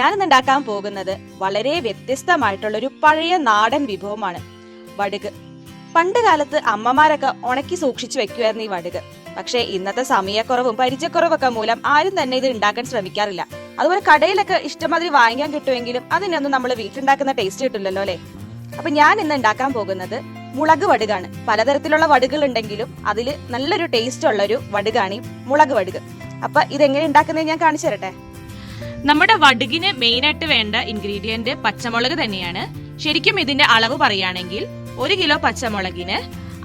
ഞാനിന്ന് ഉണ്ടാക്കാൻ പോകുന്നത് വളരെ വ്യത്യസ്തമായിട്ടുള്ളൊരു പഴയ നാടൻ വിഭവമാണ് വടുക്. പണ്ട് കാലത്ത് അമ്മമാരൊക്കെ ഉണക്കി സൂക്ഷിച്ചു വെക്കുമായിരുന്നു ഈ വടുക്. പക്ഷേ ഇന്നത്തെ സമയക്കുറവും പരിചയക്കുറവൊക്കെ മൂലം ആരും തന്നെ ഇത് ഉണ്ടാക്കാൻ ശ്രമിക്കാറില്ല. അതുപോലെ കടയിലൊക്കെ ഇഷ്ടമാതിരി വാങ്ങിക്കാൻ കിട്ടുമെങ്കിലും അതിനൊന്നും നമ്മൾ വീട്ടിലുണ്ടാക്കുന്ന ടേസ്റ്റ് കിട്ടില്ലല്ലോ അല്ലെ. അപ്പൊ ഞാൻ ഇന്ന് ഉണ്ടാക്കാൻ പോകുന്നത് മുളക് വടുകാണ്. പലതരത്തിലുള്ള വടുകൾ ഉണ്ടെങ്കിലും അതിൽ നല്ലൊരു ടേസ്റ്റ് ഉള്ളൊരു വടുകാണ് ഈ മുളക് വടുക്. അപ്പൊ ഇതെങ്ങനെ ഉണ്ടാക്കുന്നത് ഞാൻ കാണിച്ചു തരട്ടെ. നമ്മുടെ വടുകിന് മെയിൻ ആയിട്ട് വേണ്ട ഇൻഗ്രീഡിയന്റ് പച്ചമുളക് തന്നെയാണ്. ശരിക്കും ഇതിന്റെ അളവ് പറയുകയാണെങ്കിൽ 1 കിലോ പച്ചമുളകിന്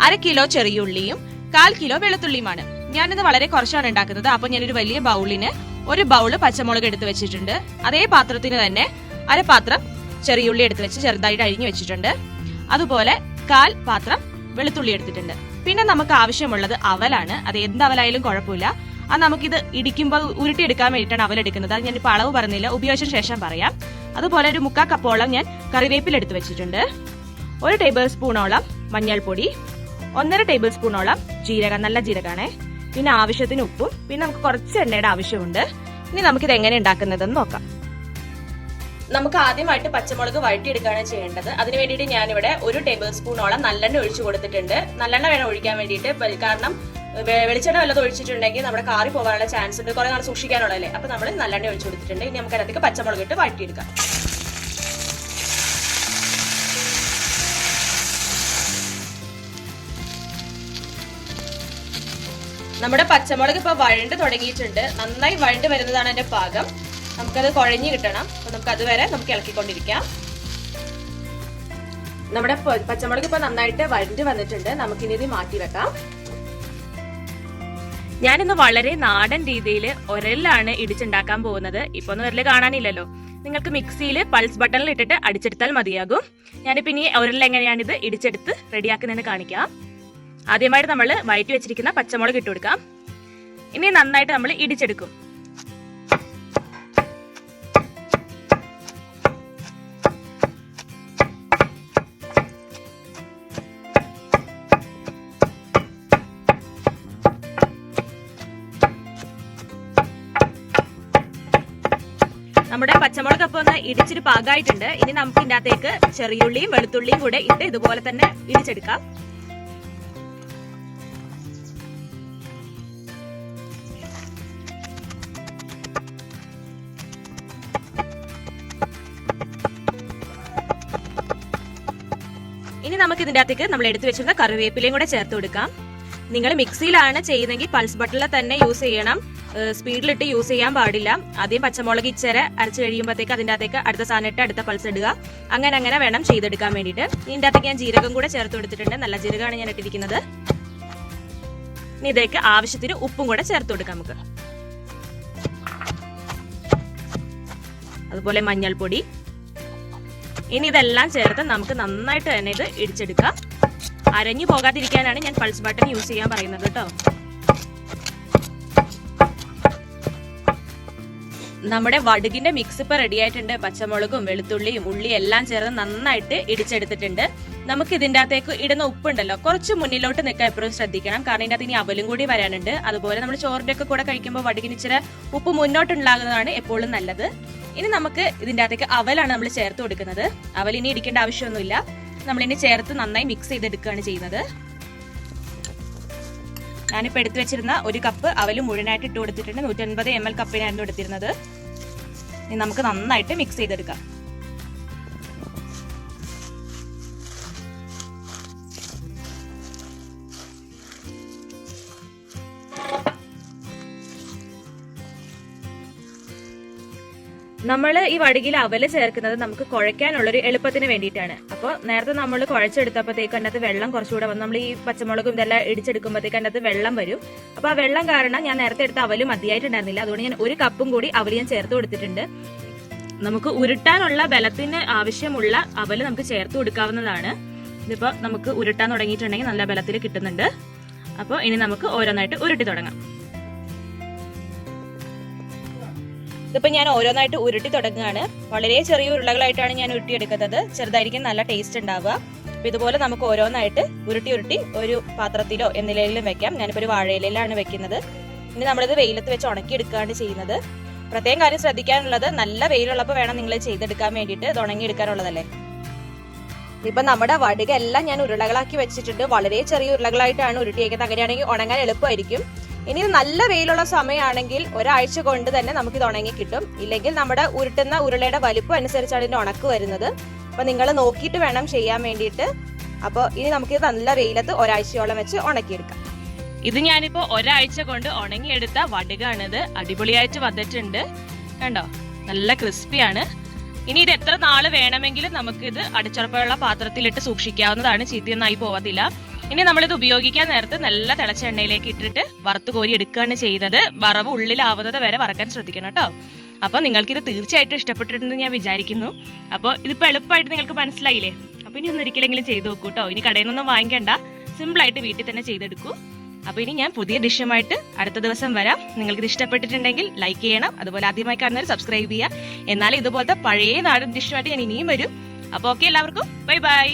1/2 കിലോ ചെറിയുള്ളിയും 1/4 കിലോ വെളുത്തുള്ളിയുമാണ്. ഞാനിത് വളരെ കുറച്ചാണ് ഉണ്ടാക്കുന്നത്. അപ്പൊ ഞാനൊരു വലിയ ബൗളിന് 1 ബൗള് പച്ചമുളക് എടുത്ത് വെച്ചിട്ടുണ്ട്. അതേ പാത്രത്തിന് തന്നെ 1/2 പാത്രം ചെറിയുള്ളി എടുത്ത് വെച്ച് ചെറുതായിട്ട് അരിഞ്ഞു വെച്ചിട്ടുണ്ട്. അതുപോലെ 1/4 പാത്രം വെളുത്തുള്ളി എടുത്തിട്ടുണ്ട്. പിന്നെ നമുക്ക് ആവശ്യമുള്ളത് അവലാണ്. അത് എന്ത് അവലായാലും കുഴപ്പമില്ല. അത് നമുക്കിത് ഇടിക്കുമ്പോൾ ഉരുട്ടിയെടുക്കാൻ വേണ്ടിയിട്ടാണ് അവലെടുക്കുന്നത്. അത് ഞാനിപ്പോൾ അളവ് പറഞ്ഞില്ല, ഉപയോഗിച്ച ശേഷം പറയാം. അതുപോലെ ഒരു 3/4 കപ്പോളം ഞാൻ കറിവേപ്പില എടുത്ത് വെച്ചിട്ടുണ്ട്. 1 ടേബിൾ സ്പൂണോളം മഞ്ഞൾപ്പൊടി, 1.5 ടേബിൾ സ്പൂണോളം ജീരകം, നല്ല ജീരകമാണേ. പിന്നെ ആവശ്യത്തിന് ഉപ്പും, പിന്നെ നമുക്ക് കുറച്ച് എണ്ണയുടെ ആവശ്യമുണ്ട്. ഇനി നമുക്കിത് എങ്ങനെ ഉണ്ടാക്കുന്നതെന്ന് നോക്കാം. നമുക്ക് ആദ്യമായിട്ട് പച്ചമുളക് വഴറ്റിയെടുക്കുകയാണ് ചെയ്യേണ്ടത്. അതിന് വേണ്ടിയിട്ട് ഞാനിവിടെ 1 ടേബിൾ സ്പൂണോളം നല്ലെണ്ണ ഒഴിച്ചു കൊടുത്തിട്ടുണ്ട്. നല്ലെണ്ണ വേണം ഒഴിക്കാൻ വേണ്ടിയിട്ട്, കാരണം വെളിച്ചെണ്ണ വല്ലതും ഒഴിച്ചിട്ടുണ്ടെങ്കിൽ നമ്മുടെ കാറി പോകാനുള്ള ചാൻസ് ഉണ്ട്, കുറെ നാൾ സൂക്ഷിക്കാനുള്ളതല്ലേ. അപ്പൊ നമ്മൾ നല്ലെണ്ണ ഒഴിച്ചു കൊടുത്തിട്ടുണ്ട്. ഇനി നമുക്ക് അതിനകത്തേക്ക് പച്ചമുളക് ഇട്ട് വഴറ്റിയെടുക്കാം. നമ്മുടെ പച്ചമുളക് ഇപ്പൊ വഴണ്ട് തുടങ്ങിയിട്ടുണ്ട്. നന്നായി വഴണ്ട് വരുന്നതാണ് എന്റെ പാകം. നമുക്കത് കുഴഞ്ഞു കിട്ടണം. അപ്പൊ നമുക്ക് അതുവരെ നമുക്ക് ഇളക്കിക്കൊണ്ടിരിക്കാം. നമ്മുടെ പച്ചമുളക് ഇപ്പൊ നന്നായിട്ട് വഴണ്ട് വന്നിട്ടുണ്ട്. നമുക്കിനി ഇത് മാറ്റി വെക്കാം. ഞാനിന്ന് വളരെ നാടൻ രീതിയിൽ ഒരലിലാണ് ഇടിച്ചുണ്ടാക്കാൻ പോകുന്നത്. ഇപ്പൊ ഒന്നും ഒരല് കാണാനില്ലല്ലോ. നിങ്ങൾക്ക് മിക്സിയിൽ പൾസ് ബട്ടണിൽ ഇട്ടിട്ട് അടിച്ചെടുത്താൽ മതിയാകും. ഞാനിപ്പോ ഇനി ഒരലിൽ എങ്ങനെയാണ് ഇത് ഇടിച്ചെടുത്ത് റെഡിയാക്കുന്നതെന്ന് കാണിക്കാം. ആദ്യമായിട്ട് നമ്മൾ വഴറ്റി വെച്ചിരിക്കുന്ന പച്ചമുളക് ഇട്ട് കൊടുക്കാം. ഇനി നന്നായിട്ട് നമ്മൾ ഇടിച്ചെടുക്കും. നമ്മുടെ പച്ചമുളക് അപ്പൊ ഒന്ന് ഇടിച്ചിട്ട് പാകമായിട്ടുണ്ട്. ഇനി നമുക്ക് ഇതിന്റെ അകത്തേക്ക് ചെറിയുള്ളിയും വെളുത്തുള്ളിയും കൂടെ ഇട്ട് ഇതുപോലെ തന്നെ ഇടിച്ചെടുക്കാം. ഇനി നമുക്ക് ഇതിന്റെ അകത്തേക്ക് നമ്മൾ എടുത്തു വെച്ചിരുന്ന കറിവേപ്പിലയും കൂടെ ചേർത്ത് കൊടുക്കാം. നിങ്ങൾ മിക്സിയിലാണ് ചെയ്യുന്നെങ്കിൽ പൾസ് ബട്ടണിൽ തന്നെ യൂസ് ചെയ്യണം. സ്പീഡിലിട്ട് യൂസ് ചെയ്യാൻ പാടില്ല. ആദ്യം പച്ചമുളക് ഇച്ചിരി അരച്ച് കഴിയുമ്പോഴത്തേക്ക് അതിന്റെ അകത്തേക്ക് അടുത്ത സാധനം ഇട്ട് അടുത്ത പൾസ് ഇടുക. അങ്ങനെ വേണം ചെയ്തെടുക്കാൻ വേണ്ടിയിട്ട്. ഇതിന്റെ അകത്തേക്ക് ഞാൻ ജീരകം കൂടെ ചേർത്ത് കൊടുത്തിട്ടുണ്ട്. നല്ല ജീരകമാണ് ഞാൻ ഇട്ടിരിക്കുന്നത്. ഇനി ഇതേക്ക് ആവശ്യത്തിന് ഉപ്പും കൂടെ ചേർത്ത് കൊടുക്കാം നമുക്ക്. അതുപോലെ മഞ്ഞൾപ്പൊടി. ഇനി ഇതെല്ലാം ചേർത്ത് നമുക്ക് നന്നായിട്ട് തന്നെ ഇത് ഇടിച്ചെടുക്കാം. അരഞ്ഞു പോകാതിരിക്കാനാണ് ഞാൻ പൾസ് ബട്ടൺ യൂസ് ചെയ്യാൻ പറയുന്നത് കേട്ടോ. നമ്മുടെ വടുകിന്റെ മിക്സ് ഇപ്പൊ റെഡി ആയിട്ടുണ്ട്. പച്ചമുളകും വെളുത്തുള്ളിയും ഉള്ളിയും എല്ലാം ചേർന്ന് നന്നായിട്ട് ഇടിച്ചെടുത്തിട്ടുണ്ട്. നമുക്ക് ഇതിന്റെ അകത്തേക്ക് ഇടുന്ന ഉപ്പുണ്ടല്ലോ, കുറച്ച് മുന്നിലോട്ട് നിൽക്കാൻ എപ്പോഴും ശ്രദ്ധിക്കണം. കാരണം ഇതിന്റെ അകത്ത് ഇനി അവലും കൂടി വരാനുണ്ട്. അതുപോലെ നമ്മൾ ചോറിന്റെ ഒക്കെ കൂടെ കഴിക്കുമ്പോൾ വടുകിന് ഇച്ചിരി ഉപ്പ് മുന്നോട്ടുണ്ടാകുന്നതാണ് എപ്പോഴും നല്ലത്. ഇനി നമുക്ക് ഇതിന്റെ അകത്തേക്ക് അവലാണ് നമ്മൾ ചേർത്ത് കൊടുക്കുന്നത്. അവൽ ഇനി ഇടിക്കേണ്ട ആവശ്യമൊന്നുമില്ല. നമ്മളിനി ചേർത്ത് നന്നായി മിക്സ് ചെയ്തെടുക്കുകയാണ് ചെയ്യുന്നത്. ഞാനിപ്പോൾ എടുത്തു വെച്ചിരുന്ന 1 കപ്പ് അവല് മുഴുവനായിട്ട് ഇട്ട് കൊടുത്തിട്ടുണ്ട്. 150 ml കപ്പിനായിരുന്നു എടുത്തിരുന്നത്. ഇനി നമുക്ക് നന്നായിട്ട് മിക്സ് ചെയ്തെടുക്കാം. നമ്മൾ ഈ വടുകിൽ അവല് ചേർക്കുന്നത് നമുക്ക് കുഴയ്ക്കാനുള്ളൊരു എളുപ്പത്തിന് വേണ്ടിയിട്ടാണ്. അപ്പോൾ നേരത്തെ നമ്മൾ കുഴച്ചെടുത്തപ്പോഴത്തേക്ക് അതിനകത്ത് വെള്ളം കുറച്ചുകൂടെ വന്ന് നമ്മൾ ഈ പച്ചമുളകും ഇതെല്ലാം ഇടിച്ചെടുക്കുമ്പോഴത്തേക്ക് അതിനകത്ത് വെള്ളം വരും. അപ്പോൾ ആ വെള്ളം കാരണം ഞാൻ നേരത്തെ എടുത്ത അവല് മതിയായിട്ടുണ്ടായിരുന്നില്ല. അതുകൊണ്ട് ഞാൻ 1 കപ്പും കൂടി അവല് ഞാൻ ചേർത്ത് കൊടുത്തിട്ടുണ്ട്. നമുക്ക് ഉരുട്ടാനുള്ള ബലത്തിന് ആവശ്യമുള്ള അവല് നമുക്ക് ചേർത്ത് കൊടുക്കാവുന്നതാണ്. ഇതിപ്പോൾ നമുക്ക് ഉരുട്ടാൻ തുടങ്ങിയിട്ടുണ്ടെങ്കിൽ നല്ല ബലത്തിൽ കിട്ടുന്നുണ്ട്. അപ്പോൾ ഇനി നമുക്ക് ഓരോന്നായിട്ട് ഉരുട്ടി തുടങ്ങാം. ഇതിപ്പോ ഞാൻ ഓരോന്നായിട്ട് ഉരുട്ടി തുടങ്ങുകയാണ്. വളരെ ചെറിയ ഉരുളകളായിട്ടാണ് ഞാൻ ഉരുട്ടിയെടുക്കുന്നത്. ചെറുതായിരിക്കും നല്ല ടേസ്റ്റ് ഉണ്ടാവുക. അപ്പൊ ഇതുപോലെ നമുക്ക് ഓരോന്നായിട്ട് ഉരുട്ടി ഒരു പാത്രത്തിലോ എന്തിലെങ്കിലും വെക്കാം. ഞാനിപ്പോ ഒരു വാഴയിലാണ് വെക്കുന്നത്. ഇനി നമ്മളിത് വെയിലത്ത് വെച്ച് ഉണക്കി എടുക്കുകയാണ് ചെയ്യുന്നത്. പ്രത്യേകം കാര്യം ശ്രദ്ധിക്കാനുള്ളത് നല്ല വെയിലുള്ളപ്പോൾ വേണം നിങ്ങൾ ചെയ്തെടുക്കാൻ വേണ്ടിയിട്ട്, ഇത് ഉണങ്ങിയെടുക്കാനുള്ളതല്ലേ. ഇപ്പൊ നമ്മുടെ വടുക എല്ലാം ഞാൻ ഉരുളകളാക്കി വെച്ചിട്ടുണ്ട്. വളരെ ചെറിയ ഉരുളകളായിട്ടാണ് ഉരുട്ടിയേക്കുന്നത്. അങ്ങനെയാണെങ്കിൽ ഉണങ്ങാൻ എളുപ്പമായിരിക്കും. ഇനി നല്ല വെയിലുള്ള സമയമാണെങ്കിൽ ഒരാഴ്ച കൊണ്ട് തന്നെ നമുക്ക് ഇത് ഉണങ്ങി കിട്ടും. ഇല്ലെങ്കിൽ നമ്മുടെ ഉരുട്ടുന്ന ഉരുളയുടെ വലുപ്പം അനുസരിച്ചാണ് ഇതിന്റെ ഉണക്ക് വരുന്നത്. അപ്പൊ നിങ്ങൾ നോക്കിയിട്ട് വേണം ചെയ്യാൻ വേണ്ടിയിട്ട്. അപ്പോൾ ഇനി നമുക്ക് നല്ല വെയിലത്ത് ഒരാഴ്ചയോളം വെച്ച് ഉണക്കിയെടുക്കാം. ഇത് ഞാനിപ്പോ ഒരാഴ്ച കൊണ്ട് ഉണങ്ങിയെടുത്ത വടുകാണിത്. അടിപൊളിയായിട്ട് വന്നിട്ടുണ്ട്, കണ്ടോ, നല്ല ക്രിസ്പിയാണ്. ഇനി ഇത് എത്ര നാള് വേണമെങ്കിലും നമുക്ക് ഇത് അടച്ചുറപ്പുള്ള പാത്രത്തിലിട്ട് സൂക്ഷിക്കാവുന്നതാണ്, ചീത്തയൊന്നായി പോവത്തില്ല. ഇനി നമ്മളിത് ഉപയോഗിക്കാൻ നേരത്ത് നല്ല തിളച്ച എണ്ണയിലേക്ക് ഇട്ടിട്ട് വറുത്ത് കോരി എടുക്കുകയാണ് ചെയ്യുന്നത്. വറവ് ഉള്ളിലാവുന്നത് വരെ വറക്കാൻ ശ്രദ്ധിക്കണം കേട്ടോ. അപ്പൊ നിങ്ങൾക്കിത് തീർച്ചയായിട്ടും ഇഷ്ടപ്പെട്ടിട്ടുണ്ടെന്ന് ഞാൻ വിചാരിക്കുന്നു. അപ്പോൾ ഇതിപ്പോ എളുപ്പമായിട്ട് നിങ്ങൾക്ക് മനസ്സിലായില്ലേ? അപ്പൊ ഇനി ഒന്നൊരിക്കലെങ്കിലും ചെയ്ത് നോക്കൂ കേട്ടോ. ഇനി കടയിൽ നിന്നൊന്നും വാങ്ങിക്കണ്ട, സിമ്പിൾ ആയിട്ട് വീട്ടിൽ തന്നെ ചെയ്തെടുക്കൂ. അപ്പൊ ഇനി ഞാൻ പുതിയ ഡിഷുമായിട്ട് അടുത്ത ദിവസം വരാം. നിങ്ങൾക്ക് ഇത് ഇഷ്ടപ്പെട്ടിട്ടുണ്ടെങ്കിൽ ലൈക്ക് ചെയ്യണം. അതുപോലെ ആദ്യമായി കാണുന്നവർ സബ്സ്ക്രൈബ് ചെയ്യുക. എന്നാലും ഇതുപോലത്തെ പഴയ നാടൻ ഡിഷുമായിട്ട് ഞാൻ ഇനിയും വരും. അപ്പൊ ഓക്കെ, എല്ലാവർക്കും ബൈ ബൈ.